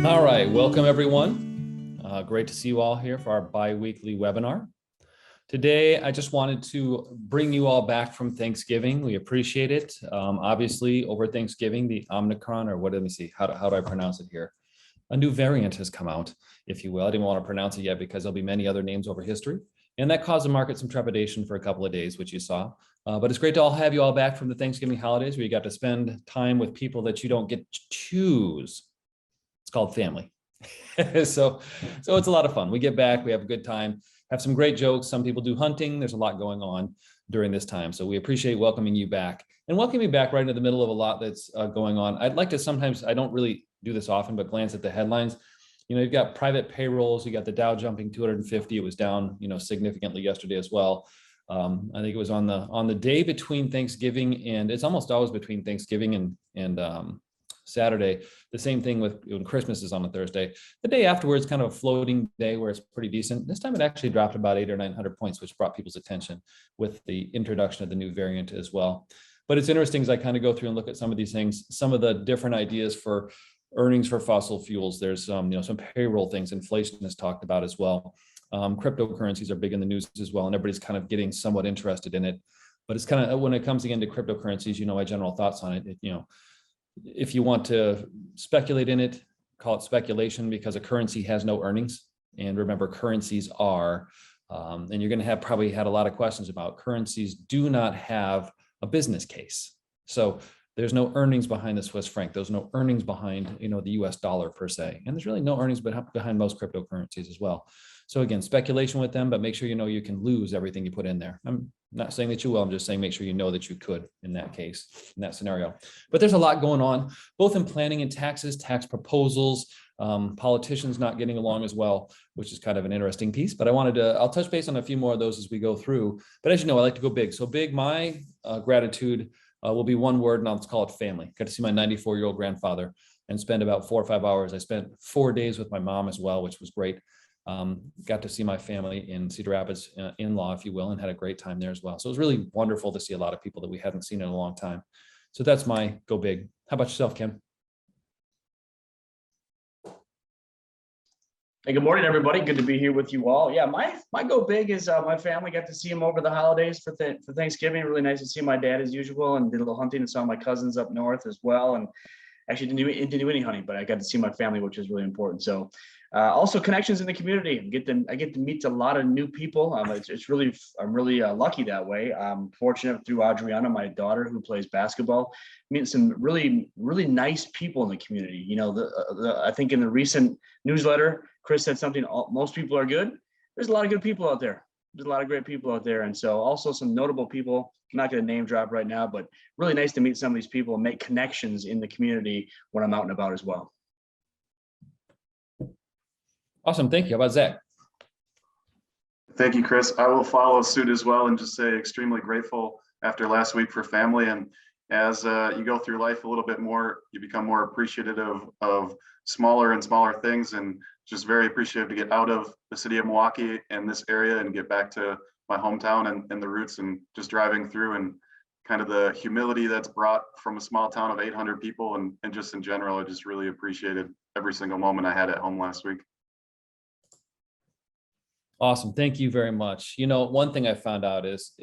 All right, welcome everyone. Great to see you all here for our bi-weekly webinar. Today, I just wanted to bring you all back from Thanksgiving. We appreciate it. Obviously, over Thanksgiving, the Omicron, or what, let me see, how do I pronounce it here? A new variant has come out, if you will. I didn't want to pronounce it yet because there'll be many other names over history. And that caused the market some trepidation for a couple of days, which you saw. But it's great to all have you all back from the Thanksgiving holidays where you got to spend time with people that you don't get to choose. It's called family. so it's a lot of fun. We get back, we have a good time, have some great jokes. Some people do hunting. There's a lot going on during this time. So we appreciate welcoming you back and welcoming you back right into the middle of a lot that's going on. I'd like to sometimes, I don't really do this often, but glance at the headlines. You know, you've got private payrolls, you got the Dow jumping 250. It was down, significantly yesterday as well. I think it was on the day between Thanksgiving, and it's almost always between Thanksgiving and Saturday. The same thing with when Christmas is on a Thursday. The day afterwards, kind of a floating day where it's pretty decent. This time it actually dropped about 800 or 900 points, which brought people's attention with the introduction of the new variant as well. But it's interesting as I kind of go through and look at some of these things, some of the different ideas for earnings for fossil fuels. There's some payroll things, inflation is talked about as well. Cryptocurrencies are big in the news as well, and everybody's kind of getting somewhat interested in it. But it's kind of, when it comes again to cryptocurrencies, my general thoughts on it, if you want to speculate in it, call it speculation, because a currency has no earnings. And remember, currencies are, and you're going to have probably had a lot of questions about currencies do not have a business case. So there's no earnings behind the Swiss franc. There's no earnings behind, the US dollar per se. And there's really no earnings behind most cryptocurrencies as well. So again, speculation with them, but make sure you can lose everything you put in there. I'm not saying that you will, I'm just saying make sure you know that you could in that case, in that scenario. But there's a lot going on, both in planning and taxes, tax proposals, politicians not getting along as well, which is kind of an interesting piece. But I'll touch base on a few more of those as we go through. But as you know, I like to go big. So big, my gratitude will be one word, and I'll call it family. Got to see my 94-year-old grandfather and spend about 4 or 5 hours. I spent 4 days with my mom as well, which was great. Got to see my family in Cedar Rapids, in-law, if you will, and had a great time there as well. So it was really wonderful to see a lot of people that we hadn't seen in a long time. So that's my go big. How about yourself, Kim? Hey, good morning, everybody. Good to be here with you all. Yeah, my go big is my family got to see him over the holidays for Thanksgiving. Really nice to see my dad as usual, and did a little hunting and saw my cousins up north as well. And actually didn't do any hunting, but I got to see my family, which is really important. So also connections in the community. I get to meet a lot of new people. I'm really lucky that way. I'm fortunate through Adriana, my daughter who plays basketball, meeting some really nice people in the community. I think in the recent newsletter, Chris said something. Most people are good. There's a lot of good people out there. There's a lot of great people out there, and so also some notable people. I'm not going to name drop right now, but really nice to meet some of these people and make connections in the community when I'm out and about as well. Awesome. Thank you. How about Zach? Thank you, Chris. I will follow suit as well and just say extremely grateful after last week for family. And as you go through life a little bit more, you become more appreciative of smaller and smaller things, and just very appreciative to get out of the city of Milwaukee and this area and get back to my hometown and the roots, and just driving through and kind of the humility that's brought from a small town of 800 people. And just in general, I just really appreciated every single moment I had at home last week. Awesome. Thank you very much. One thing I found out is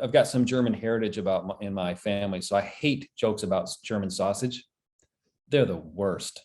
I've got some German heritage in my family. So I hate jokes about German sausage. They're the worst.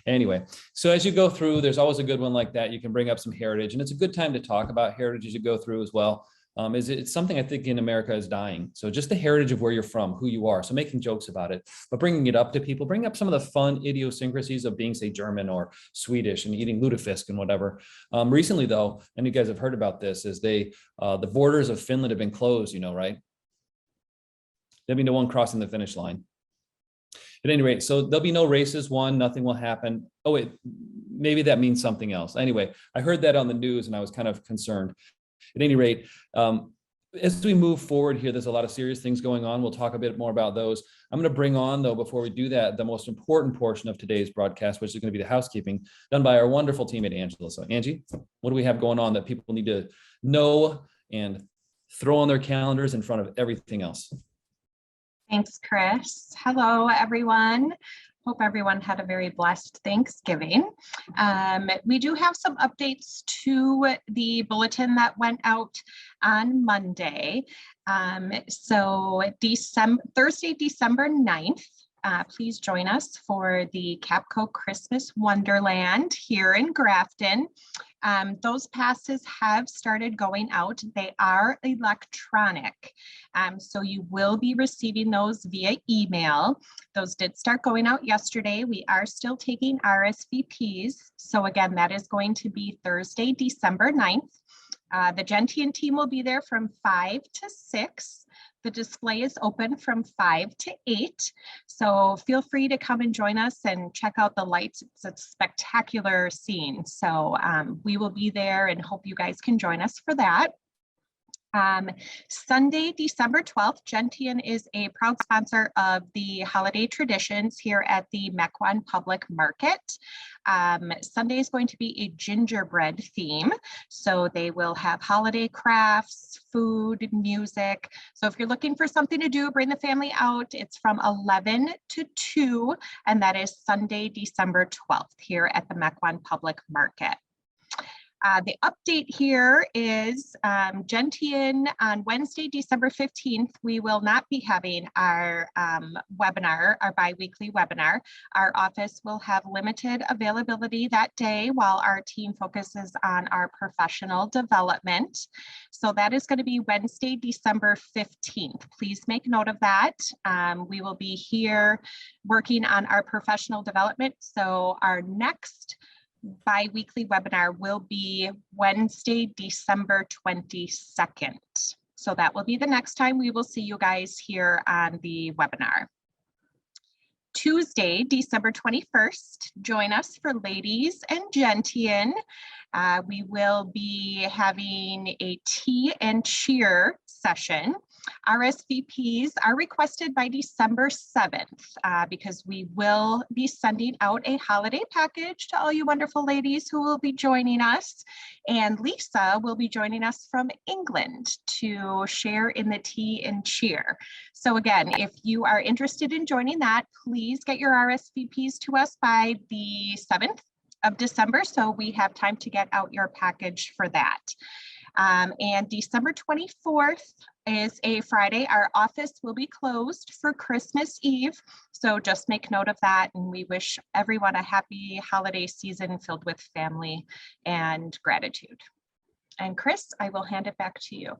Anyway, so as you go through, there's always a good one like that. You can bring up some heritage, and it's a good time to talk about heritage as you go through as well. It's something I think in America is dying. So just the heritage of where you're from, who you are. So making jokes about it, but bringing it up to people, bring up some of the fun idiosyncrasies of being, say, German or Swedish and eating lutefisk and whatever. Recently, though, and you guys have heard about this, is the borders of Finland have been closed, right? There'll be no one crossing the finish line. At any rate, so there'll be no races, nothing will happen. Oh, wait, maybe that means something else. Anyway, I heard that on the news and I was kind of concerned. At any rate, as we move forward here, there's a lot of serious things going on. We'll talk a bit more about those. I'm going to bring on, though, before we do that, the most important portion of today's broadcast, which is going to be the housekeeping done by our wonderful teammate, Angela. So Angie, what do we have going on that people need to know and throw on their calendars in front of everything else? Thanks, Chris. Hello, everyone. Hope everyone had a very blessed Thanksgiving. We do have some updates to the bulletin that went out on Monday. So Thursday, December 9th, please join us for the Capco Christmas Wonderland here in Grafton. Those passes have started going out. They are electronic. So you will be receiving those via email. Those did start going out yesterday. We are still taking RSVPs. So again, that is going to be Thursday, December 9th. The Gentian team will be there from 5 to 6. The display is open from 5 to 8. So feel free to come and join us and check out the lights. It's a spectacular scene. So we will be there and hope you guys can join us for that. Sunday, December 12th, Gentian is a proud sponsor of the holiday traditions here at the Mequon Public Market. Sunday is going to be a gingerbread theme. So they will have holiday crafts, food, music. So if you're looking for something to do, bring the family out. It's from 11 to 2, and that is Sunday, December 12th here at the Mequon Public Market. The update here is Gentian on Wednesday, December 15th, we will not be having our webinar, our bi-weekly webinar. Our office will have limited availability that day while our team focuses on our professional development. So that is going to be Wednesday, December 15th. Please make note of that. We will be here working on our professional development. So our next bi-weekly webinar will be Wednesday, December 22nd. So that will be the next time we will see you guys here on the webinar. Tuesday, December 21st, join us for Ladies and Gentian. We will be having a tea and cheer session. RSVPs are requested by December 7th because we will be sending out a holiday package to all you wonderful ladies who will be joining us. And Lisa will be joining us from England to share in the tea and cheer. So again, if you are interested in joining that, please get your RSVPs to us by the 7th of December so we have time to get out your package for that. And December 24th is a Friday. Our office will be closed for Christmas Eve. So just make note of that. And we wish everyone a happy holiday season filled with family and gratitude. And Chris, I will hand it back to you.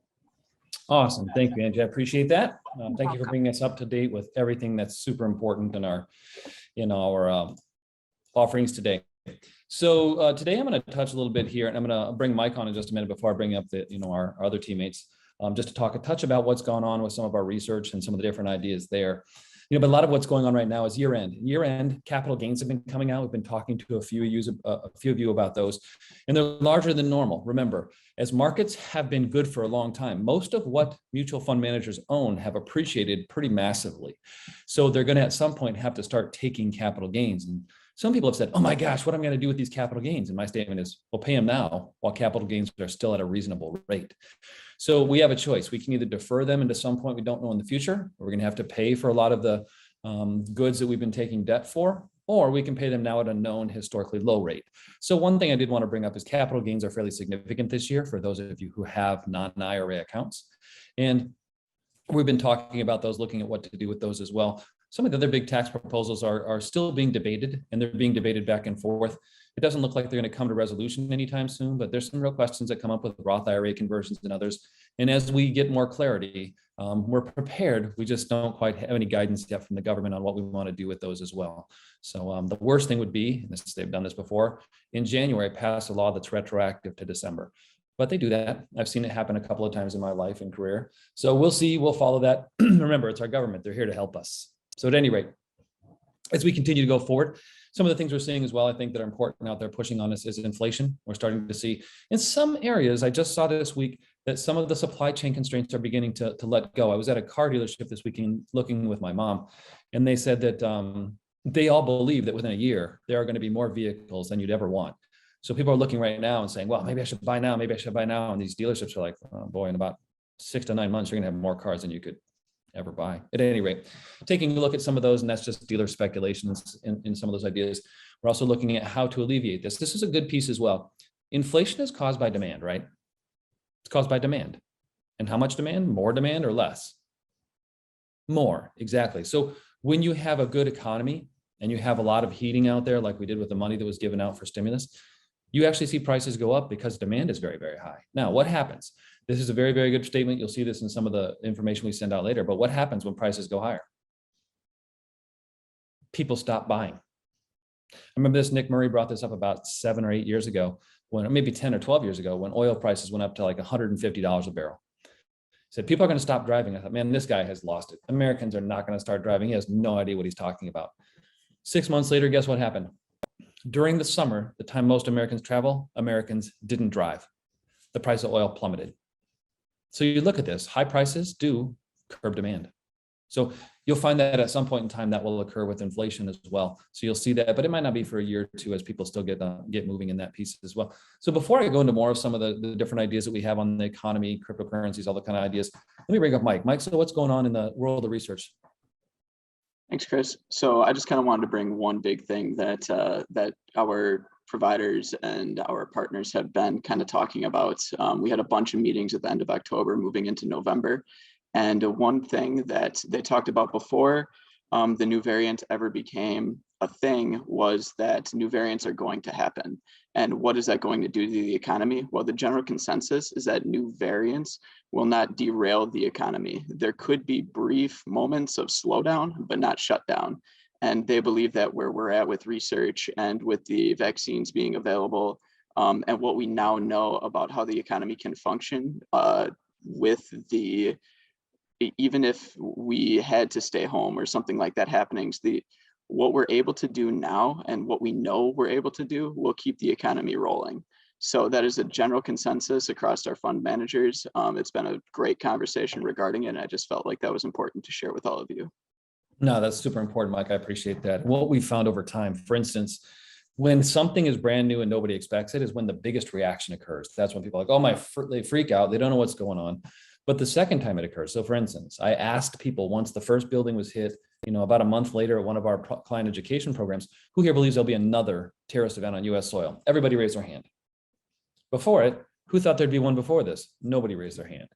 Awesome. Thank you, Angie. I appreciate that. Thank you for welcome. bringing us up to date with everything that's super important in our offerings today. So today I'm going to touch a little bit here, and I'm going to bring Mike on in just a minute before I bring up our other teammates, just to touch about what's gone on with some of our research and some of the different ideas there. But a lot of what's going on right now is year-end capital gains have been coming out. We've been talking to a few of you about those, and they're larger than normal. Remember, as markets have been good for a long time, most of what mutual fund managers own have appreciated pretty massively. So they're going to at some point have to start taking capital gains. And some people have said, oh my gosh, what am I going to do with these capital gains? And my statement is, well, pay them now while capital gains are still at a reasonable rate. So we have a choice. We can either defer them into some point we don't know in the future, or we're going to have to pay for a lot of the goods that we've been taking debt for, or we can pay them now at a known historically low rate. So one thing I did want to bring up is capital gains are fairly significant this year for those of you who have non-IRA accounts. And we've been talking about those, looking at what to do with those as well. Some of the other big tax proposals are still being debated, and they're being debated back and forth. It doesn't look like they're going to come to resolution anytime soon, but there's some real questions that come up with Roth IRA conversions and others. And as we get more clarity, we're prepared. We just don't quite have any guidance yet from the government on what we want to do with those as well. So the worst thing would be, and they've done this before, in January, pass a law that's retroactive to December. But they do that. I've seen it happen a couple of times in my life and career. So we'll see, we'll follow that. Remember, it's our government. They're here to help us. So at any rate, as we continue to go forward, some of the things we're seeing as well, I think that are important out there pushing on us is inflation. We're starting to see in some areas, I just saw this week that some of the supply chain constraints are beginning to let go. I was at a car dealership this weekend looking with my mom, and they said that they all believe that within a year, there are going to be more vehicles than you'd ever want. So people are looking right now and saying, well, maybe I should buy now, maybe I should buy now. And these dealerships are like, oh boy, in about 6 to 9 months, you're going to have more cars than you could ever buy. At any rate, taking a look at some of those, and that's just dealer speculations in some of those ideas. We're also looking at how to alleviate this. This is a good piece as well. Inflation is caused by demand, right? It's caused by demand. And how much demand? More demand or less? More, exactly. So when you have a good economy and you have a lot of heating out there, like we did with the money that was given out for stimulus, you actually see prices go up because demand is very, very high. Now, what happens? This is a very, very good statement. You'll see this in some of the information we send out later, but what happens when prices go higher? People stop buying. I remember this, Nick Murray brought this up about 7 or 8 years ago, when maybe 10 or 12 years ago, when oil prices went up to like $150 a barrel. He said, people are going to stop driving. I thought, man, this guy has lost it. Americans are not going to start driving. He has no idea what he's talking about. 6 months later, guess what happened? During the summer, the time most Americans travel, Americans didn't drive. The price of oil plummeted. So you look at this, high prices do curb demand. So you'll find that at some point in time that will occur with inflation as well. So you'll see that, but it might not be for a year or two as people still get moving in that piece as well. So before I go into more of some of the different ideas that we have on the economy, cryptocurrencies, all the kind of ideas, let me bring up Mike. Mike, so what's going on in the world of research? Thanks, Chris. So I just kind of wanted to bring one big thing that that our providers and our partners have been kind of talking about. We had a bunch of meetings at the end of October, moving into November. And one thing that they talked about before the new variant ever became a thing was that new variants are going to happen. And what is that going to do to the economy? Well, the general consensus is that new variants will not derail the economy. There could be brief moments of slowdown, but not shutdown. And they believe that where we're at with research and with the vaccines being available, and what we now know about how the economy can function with the, even if we had to stay home or something like that happening, what we're able to do now and what we know we're able to do will keep the economy rolling. So that is a general consensus across our fund managers. It's been a great conversation regarding it, and I just felt like that was important to share with all of you. No, that's super important, Mike. I appreciate that. What we found over time, for instance, when something is brand new and nobody expects it, is when the biggest reaction occurs. That's when people are like, oh, they freak out. They don't know what's going on. But the second time it occurs, so for instance, I asked people once the first building was hit, about a month later at one of our client education programs, who here believes there'll be another terrorist event on US soil? Everybody raised their hand. Before it, who thought there'd be one before this? Nobody raised their hand.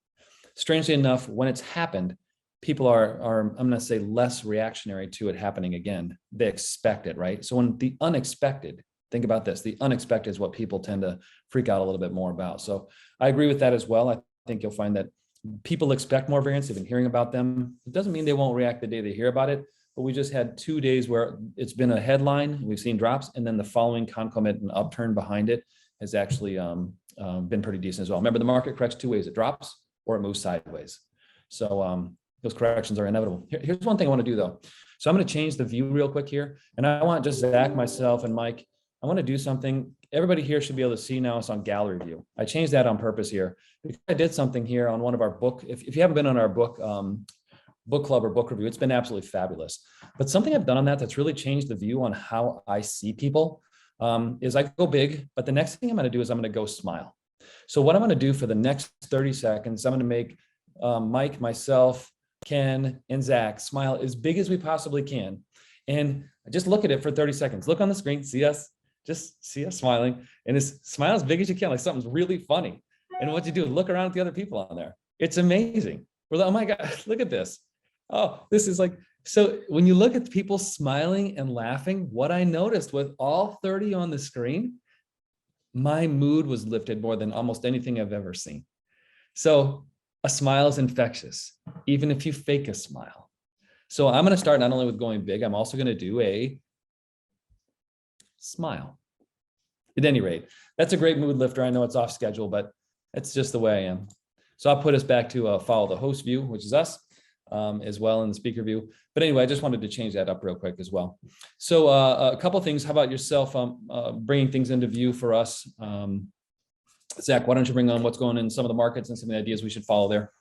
Strangely enough, when it's happened, people are I'm going to say less reactionary to it happening again. They expect it, right? So when the unexpected, think about this, the unexpected is what people tend to freak out a little bit more about. So I agree with that as well. I think you'll find that people expect more variants. They've been hearing about them. It doesn't mean they won't react the day they hear about it, but we just had 2 days where it's been a headline, we've seen drops, and then the following concomitant upturn behind it has actually been pretty decent as well. Remember, the market corrects 2 ways: it drops or it moves sideways. So those corrections are inevitable. Here's one thing I want to do though. So I'm going to change the view real quick here, and I want just Zach, myself, and Mike. I want to do something. Everybody here should be able to see now. It's on gallery view. I changed that on purpose here because I did something here on one of our book. If you haven't been on our book club or book review, it's been absolutely fabulous. But something I've done on that's really changed the view on how I see people is I go big, but the next thing I'm going to do is I'm going to go smile. So what I'm going to do for the next 30 seconds, I'm going to make Mike, myself, Ken, and Zach smile as big as we possibly can. And just look at it for 30 seconds. Look on the screen, see us. Just see us smiling, and just smile as big as you can, like something's really funny. And what you do, look around at the other people on there. It's amazing. We're like, oh my God, look at this. Oh, this is like, so when you look at people smiling and laughing, what I noticed with all 30 on the screen, my mood was lifted more than almost anything I've ever seen. So a smile is infectious, even if you fake a smile. So I'm going to start not only with going big, I'm also going to do a smile. At any rate, that's a great mood lifter. I know it's off schedule, but that's just the way I am. So I'll put us back to follow the host view, which is us as well in the speaker view. But anyway, I just wanted to change that up real quick as well. So a couple of things. How about yourself bringing things into view for us? Zach, why don't you bring on what's going on in some of the markets and some of the ideas we should follow there?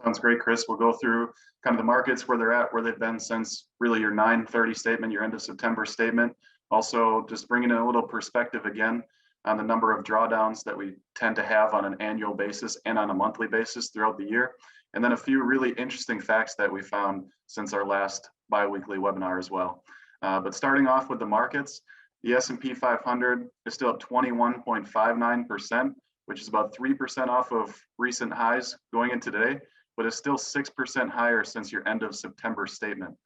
Sounds great, Chris. We'll go through kind of the markets, where they're at, where they've been since really your 9/30 statement, your end of September statement. Also, just bringing in a little perspective again on the number of drawdowns that we tend to have on an annual basis and on a monthly basis throughout the year. and then a few really interesting facts that we found since our last bi-weekly webinar as well. But starting off with the markets, the S&P 500 is still up 21.59%, which is about 3% off of recent highs going into today, but is still 6% higher since your end of September statement.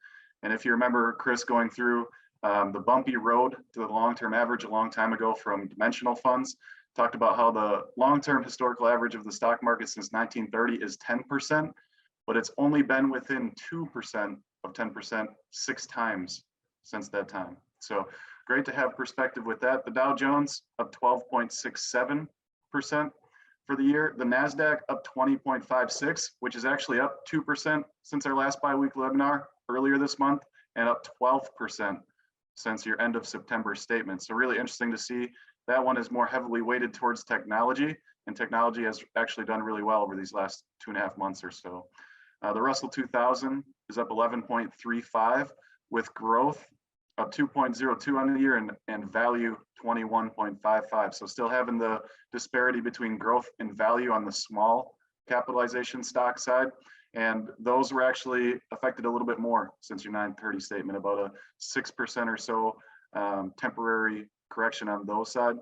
And if you remember Chris going through the bumpy road to the long-term average a long time ago from dimensional funds, talked about how the long-term historical average of the stock market since 1930 is 10%, but it's only been within 2% of 10% 6 times since that time. So great to have perspective with that. The Dow Jones up 12.67% for the year. The NASDAQ up 20.56, which is actually up 2% since our last bi-weekly webinar earlier this month, and up 12% since your end of September statement. So really interesting to see. That one is more heavily weighted towards technology, and technology has actually done really well over these last 2.5 months or so. The Russell 2000 is up 11.35 with growth up 2.02 on the year and value 21.55. So still having the disparity between growth and value on the small capitalization stock side. And those were actually affected a little bit more since your 9/30 statement, about a 6% or so temporary correction on those side.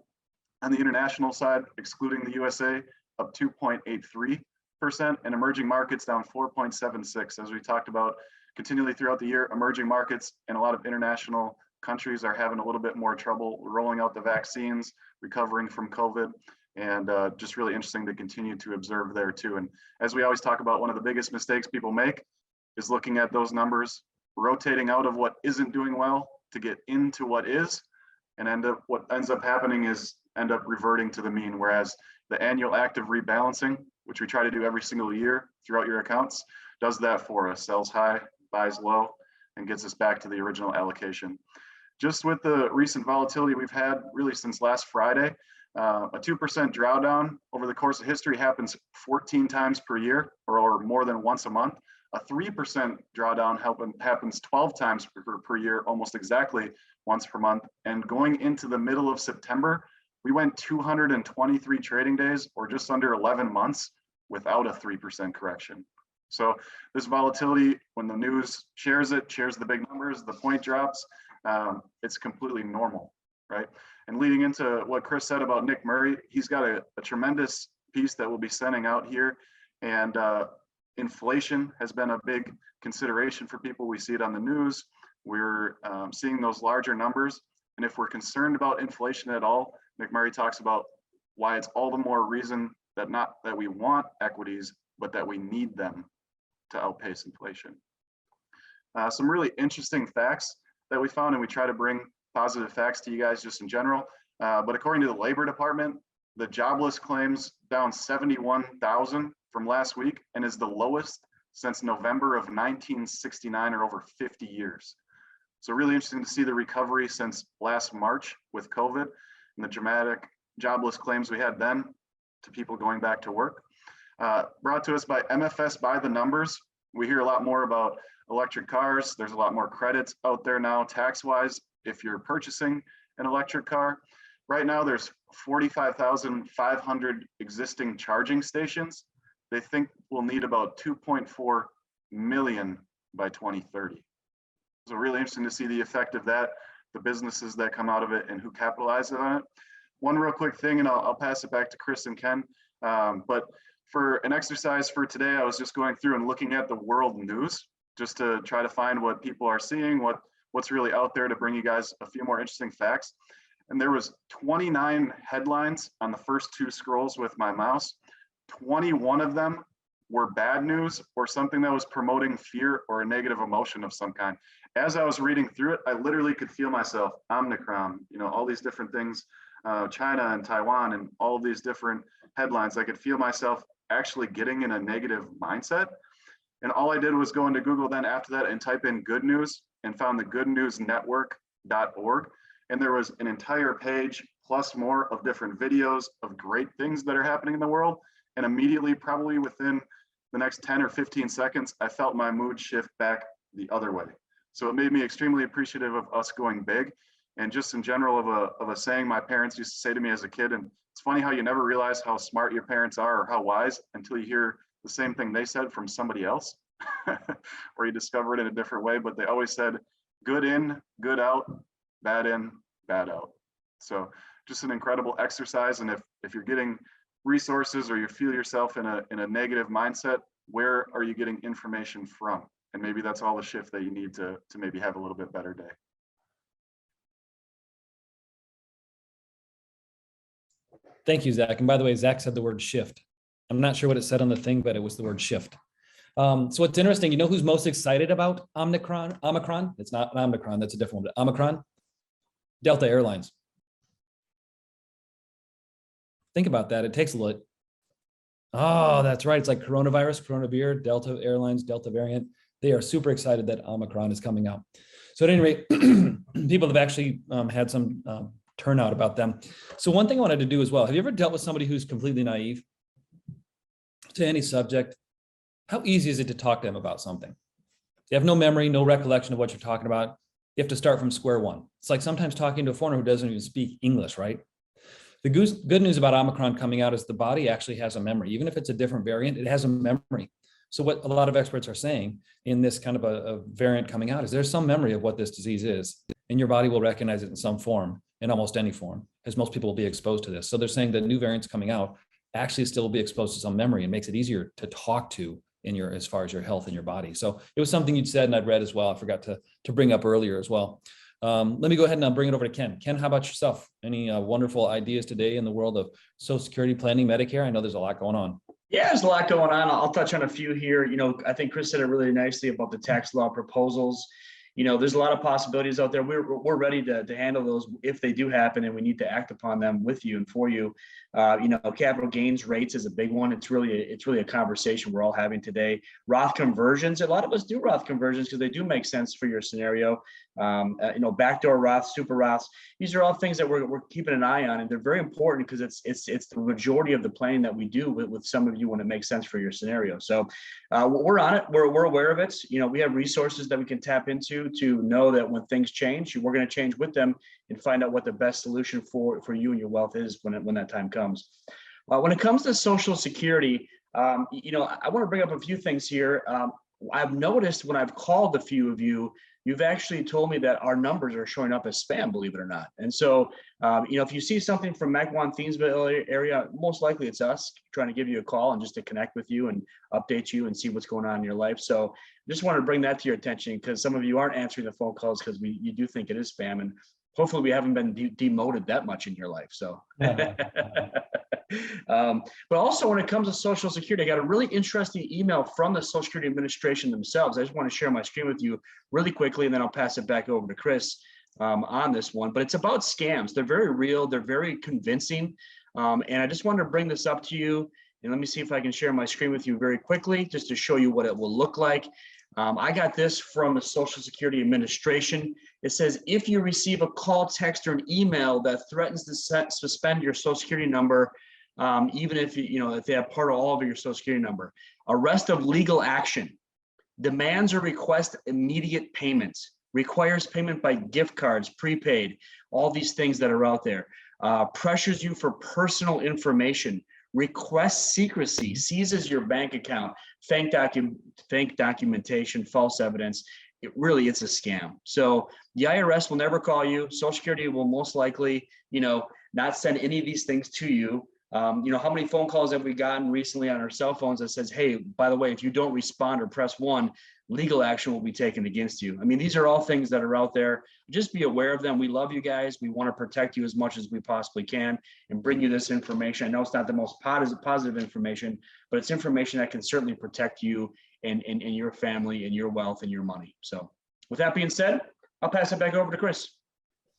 On the international side, excluding the USA, up 2.83%, and emerging markets down 4.76. As we talked about continually throughout the year, emerging markets and a lot of international countries are having a little bit more trouble rolling out the vaccines, recovering from COVID, and just really interesting to continue to observe there too. And as we always talk about, one of the biggest mistakes people make is looking at those numbers, rotating out of what isn't doing well to get into what is, and what ends up happening is end up reverting to the mean. Whereas the annual active rebalancing, which we try to do every single year throughout your accounts, does that for us. Sells high, buys low, and gets us back to the original allocation. Just with the recent volatility we've had really since last Friday, a 2% drawdown over the course of history happens 14 times per year, or more than once a month. A 3% drawdown happens 12 times per year, almost exactly once per month. And going into the middle of September, we went 223 trading days, or just under 11 months, without a 3% correction. So this volatility, when the news shares the big numbers, the point drops, it's completely normal, right? And leading into what Chris said about Nick Murray, he's got a tremendous piece that we'll be sending out here. And inflation has been a big consideration for people. We see it on the news. We're seeing those larger numbers. And if we're concerned about inflation at all, Nick Murray talks about why it's all the more reason that not that we want equities, but that we need them to outpace inflation. Some really interesting facts that we found, and we try to bring positive facts to you guys just in general. But according to the Labor Department, the jobless claims down 71,000 from last week, and is the lowest since November of 1969, or over 50 years. So really interesting to see the recovery since last March with COVID and the dramatic jobless claims we had then to people going back to work. Brought to us by MFS by the numbers. We hear a lot more about electric cars. There's a lot more credits out there now tax-wise if you're purchasing an electric car. Right now there's 45,500 existing charging stations. They think we'll need about 2.4 million by 2030. So really interesting to see the effect of that, the businesses that come out of it, and who capitalizes on it. One real quick thing, and I'll pass it back to Chris and Ken, but for an exercise for today, I was just going through and looking at the world news just to try to find what people are seeing, what's really out there, to bring you guys a few more interesting facts. And there was 29 headlines on the first 2 scrolls with my mouse. 21 of them were bad news or something that was promoting fear or a negative emotion of some kind. As I was reading through it, I literally could feel myself, Omicron, all these different things, China and Taiwan and all of these different headlines. I could feel myself actually getting in a negative mindset. And all I did was go into Google then after that and type in good news, and found the goodnewsnetwork.org. And there was an entire page plus more of different videos of great things that are happening in the world. And immediately, probably within the next 10 or 15 seconds, I felt my mood shift back the other way. So it made me extremely appreciative of us going big. And just in general of a saying my parents used to say to me as a kid, and it's funny how you never realize how smart your parents are or how wise until you hear the same thing they said from somebody else, or you discover it in a different way, but they always said good in, good out, bad in, bad out. So just an incredible exercise. And if you're getting resources or you feel yourself in a negative mindset, where are you getting information from? And maybe that's all the shift that you need to maybe have a little bit better day. Thank you, Zach. And by the way, Zach said the word shift. I'm not sure what it said on the thing, but it was the word shift. So what's interesting, you know who's most excited about Omicron? It's not an Omicron, that's a different one, but Omicron? Delta Airlines. Think about that. It takes a little. Oh, that's right. It's like coronavirus, coronavirus, Delta Airlines, Delta variant. They are super excited that Omicron is coming out. So at any rate, people have actually had some turnout about them. So one thing I wanted to do as well, have you ever dealt with somebody who's completely naive to any subject? How easy is it to talk to them about something? You have no memory, no recollection of what you're talking about. You have to start from square one. It's like sometimes talking to a foreigner who doesn't even speak English, right? The good news about Omicron coming out is the body actually has a memory. Even if it's a different variant, it has a memory. So what a lot of experts are saying in this kind of a variant coming out is there's some memory of what this disease is, and your body will recognize it in some form, in almost any form, as most people will be exposed to this. So they're saying that new variants coming out actually still will be exposed to some memory and makes it easier to talk to in your, as far as your health in your body. So it was something you'd said and I'd read as well. I forgot to bring up earlier as well. Let me go ahead and I'll bring it over to Ken. Ken, how about yourself? Any wonderful ideas today in the world of Social Security planning, Medicare? I know there's a lot going on. Yeah, there's a lot going on. I'll touch on a few here. You know, I think Chris said it really nicely about the tax law proposals. You know, there's a lot of possibilities out there. We're ready to handle those if they do happen, and we need to act upon them with you and for you. You know, capital gains rates is a big one. It's really a conversation we're all having today. Roth conversions. A lot of us do Roth conversions because they do make sense for your scenario. You know, backdoor Roths, super Roths. These are all things that we're keeping an eye on, and they're very important because it's the majority of the planning that we do with some of you when it makes sense for your scenario. So we're on it. We're aware of it. You know, we have resources that we can tap into to know that when things change, we're going to change with them and find out what the best solution for you and your wealth is when that time comes. When it comes to Social Security, you know, I want to bring up a few things here. I've noticed when I've called a few of you, you've actually told me that our numbers are showing up as spam, believe it or not. And so, you know, if you see something from Mequon, Thiensville area, most likely it's us trying to give you a call and just to connect with you and update you and see what's going on in your life. So just wanted to bring that to your attention because some of you aren't answering the phone calls because you do think it is spam, and hopefully we haven't been demoted that much in your life. So, but also when it comes to Social Security, I got a really interesting email from the Social Security Administration themselves. I just want to share my screen with you really quickly, and then I'll pass it back over to Chris on this one. But it's about scams. They're very real. They're very convincing. And I just wanted to bring this up to you. And let me see if I can share my screen with you very quickly, just to show you what it will look like. I got this from the Social Security Administration. It says, if you receive a call, text, or an email that threatens to suspend your Social Security number, even if if they have part of all of your Social Security number, arrest of legal action, demands or request immediate payments, requires payment by gift cards, prepaid, all these things that are out there, pressures you for personal information, requests secrecy, seizes your bank account, fake documentation, false evidence. It's a scam. So the IRS will never call you. Social Security will most likely, not send any of these things to you. How many phone calls have we gotten recently on our cell phones that says, hey, by the way, if you don't respond or press 1, legal action will be taken against you. I mean, these are all things that are out there. Just be aware of them. We love you guys. We want to protect you as much as we possibly can and bring you this information. I know it's not the most positive information, but it's information that can certainly protect you and your family and your wealth and your money. So with that being said, I'll pass it back over to Chris.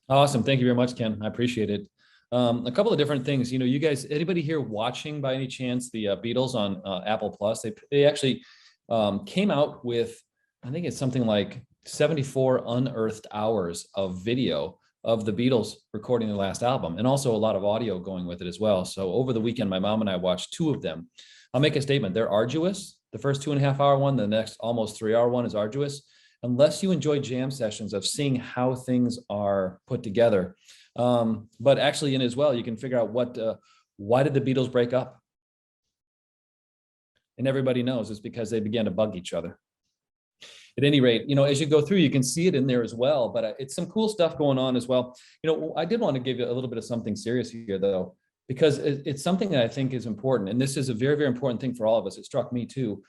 Awesome. Thank you very much, Ken. I appreciate it. A couple of different things, you guys, anybody here watching by any chance the Beatles on Apple Plus? They actually came out with, I think it's something like 74 unearthed hours of video of the Beatles recording their last album, and also a lot of audio going with it as well. So over the weekend, my mom and I watched 2 of them. I'll make a statement. They're arduous. The first 2.5-hour one, the next almost 3-hour one is arduous. Unless you enjoy jam sessions of seeing how things are put together. But actually in as well, you can figure out why did the Beatles break up? And everybody knows it's because they began to bug each other. At any rate, as you go through, you can see it in there as well, but it's some cool stuff going on as well. I did want to give you a little bit of something serious here though, because it's something that I think is important. And this is a very, very important thing for all of us. It struck me too.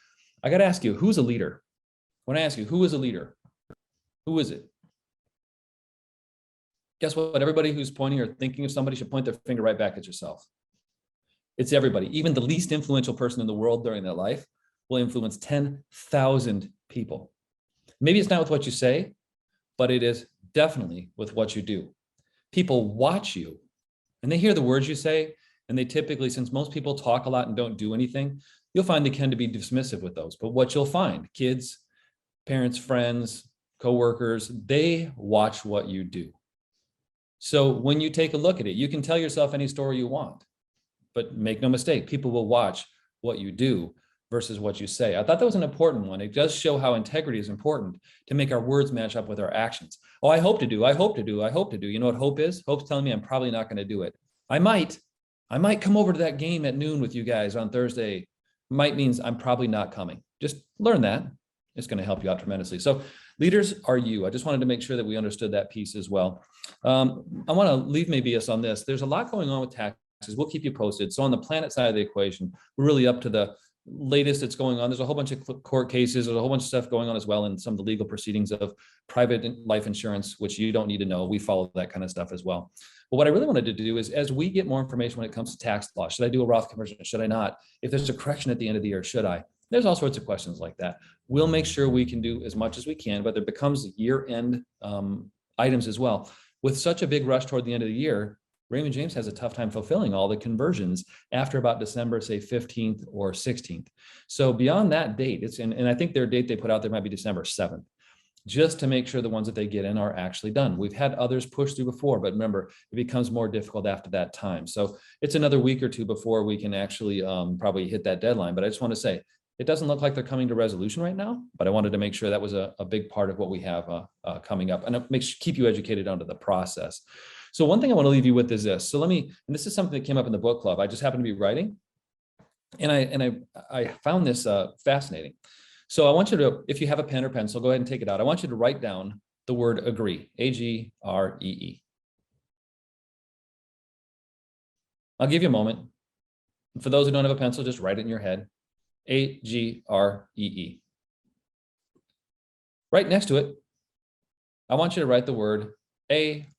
I got to ask you, who's a leader? When I ask you, who is a leader? Who is it? Guess what? Everybody who's pointing or thinking of somebody should point their finger right back at yourself. It's everybody. Even the least influential person in the world during their life will influence 10,000 people. Maybe it's not with what you say, but it is definitely with what you do. People watch you and they hear the words you say, and they typically, since most people talk a lot and don't do anything, you'll find they tend to be dismissive with those. But what you'll find, kids, parents, friends, coworkers, they watch what you do. So when you take a look at it, you can tell yourself any story you want, but make no mistake, people will watch what you do versus what you say. I thought that was an important one. It does show how integrity is important to make our words match up with our actions. Oh, I hope to do, I hope to do, I hope to do. You know what hope is? Hope's telling me I'm probably not going to do it. I might come over to that game at noon with you guys on Thursday. Might means I'm probably not coming. Just learn that. It's going to help you out tremendously. So leaders are you. I just wanted to make sure that we understood that piece as well. I want to leave maybe us on this. There's a lot going on with taxes. We'll keep you posted. So on the planet side of the equation, we're really up to the latest that's going on. There's a whole bunch of court cases. There's a whole bunch of stuff going on as well in some of the legal proceedings of private life insurance, which you don't need to know. We follow that kind of stuff as well. But what I really wanted to do is, as we get more information when it comes to tax law, should I do a Roth conversion? Should I not? If there's a correction at the end of the year, should I? There's all sorts of questions like that. We'll make sure we can do as much as we can, but there becomes year-end items as well. With such a big rush toward the end of the year, Raymond James has a tough time fulfilling all the conversions after about December, say 15th or 16th. So beyond that date, and I think their date they put out there might be December 7th, just to make sure the ones that they get in are actually done. We've had others push through before, but remember, it becomes more difficult after that time. So it's another week or two before we can actually probably hit that deadline. But I just want to say, it doesn't look like they're coming to resolution right now, but I wanted to make sure that was a big part of what we have coming up, and keep you educated onto the process. So one thing I want to leave you with is this. So and this is something that came up in the book club. I just happened to be writing, and I found this fascinating. So I want you to, if you have a pen or pencil, go ahead and take it out. I want you to write down the word agree, A-G-R-E-E. I'll give you a moment. And for those who don't have a pencil, just write it in your head. A-G-R-E-E. Right next to it, I want you to write the word A-R-G-U-E.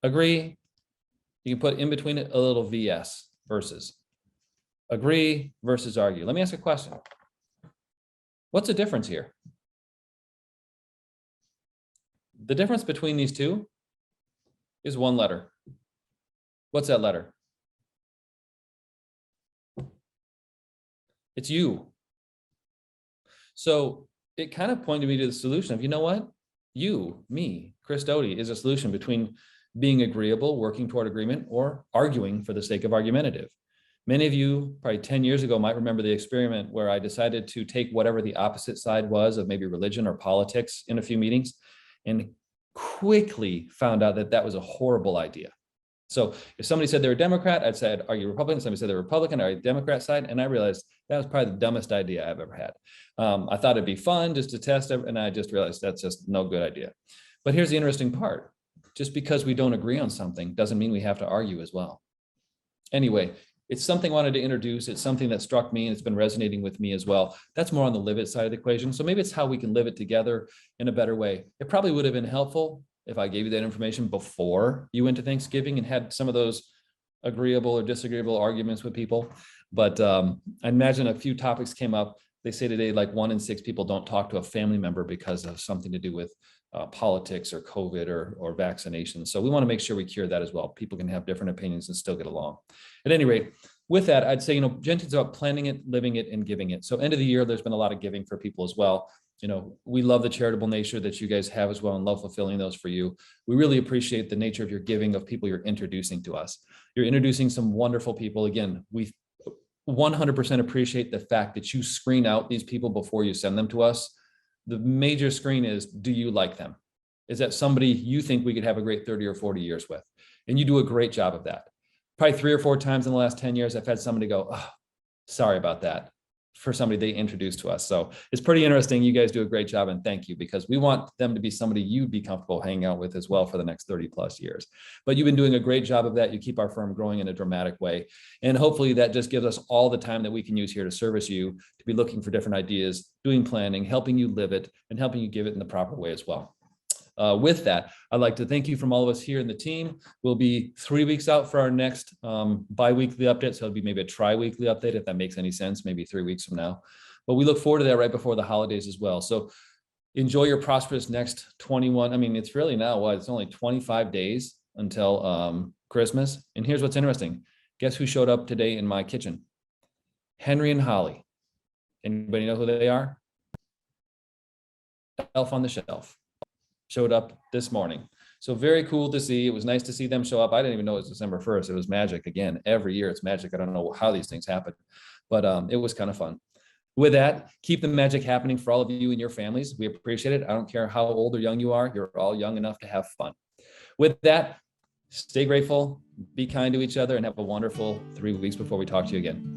Agree. You can put in between it a little VS, versus. Agree versus argue. Let me ask a question. What's the difference here? The difference between these two is one letter. What's that letter? It's you. So it kind of pointed me to the solution of, you know what? You, me, Chris Doty, is a solution between being agreeable, working toward agreement, or arguing for the sake of argumentative. Many of you probably 10 years ago might remember the experiment where I decided to take whatever the opposite side was of maybe religion or politics in a few meetings, and quickly found out that that was a horrible idea. So if somebody said they were Democrat, I'd say, are you Republican? Somebody said they're Republican, are you Democrat side? And I realized that was probably the dumbest idea I've ever had. I thought it'd be fun just to test it, and I just realized that's just no good idea. But here's the interesting part. Just because we don't agree on something doesn't mean we have to argue as well. Anyway, it's something I wanted to introduce. It's something that struck me and it's been resonating with me as well. That's more on the live it side of the equation. So maybe it's how we can live it together in a better way. It probably would have been helpful if I gave you that information before you went to Thanksgiving and had some of those agreeable or disagreeable arguments with people. But I imagine a few topics came up. They say today, like 1 in 6 people don't talk to a family member because of something to do with politics or COVID or vaccinations. So we want to make sure we cure that as well. People can have different opinions and still get along. At any rate, with that, I'd say, Gentian's about planning it, living it, and giving it. So end of the year, there's been a lot of giving for people as well. We love the charitable nature that you guys have as well and love fulfilling those for you. We really appreciate the nature of your giving, of people you're introducing to us. You're introducing some wonderful people. Again, we 100% appreciate the fact that you screen out these people before you send them to us. The major screen is, do you like them? Is that somebody you think we could have a great 30 or 40 years with? And you do a great job of that. probably 3 or 4 times in the last 10 years, I've had somebody go, oh, sorry about that, for somebody they introduced to us. So it's pretty interesting. You guys do a great job, and thank you, because we want them to be somebody you'd be comfortable hanging out with as well for the next 30 plus years. But you've been doing a great job of that. You keep our firm growing in a dramatic way. And hopefully that just gives us all the time that we can use here to service you, to be looking for different ideas, doing planning, helping you live it, and helping you give it in the proper way as well. With that, I'd like to thank you from all of us here in the team. We'll be 3 weeks out for our next bi-weekly update. So it'll be maybe a tri-weekly update, if that makes any sense, maybe 3 weeks from now. But we look forward to that right before the holidays as well. So enjoy your prosperous next 21. I mean, it's really now what? It's only 25 days until Christmas. And here's what's interesting. Guess who showed up today in my kitchen? Henry and Holly. Anybody know who they are? Elf on the Shelf. Showed up this morning. So very cool to see. It was nice to see them show up. I didn't even know it was December 1st. It was magic again. Every year it's magic. I don't know how these things happen, but it was kind of fun. With that, keep the magic happening for all of you and your families. We appreciate it. I don't care how old or young you are. You're all young enough to have fun. With that, stay grateful, be kind to each other, and have a wonderful 3 weeks before we talk to you again.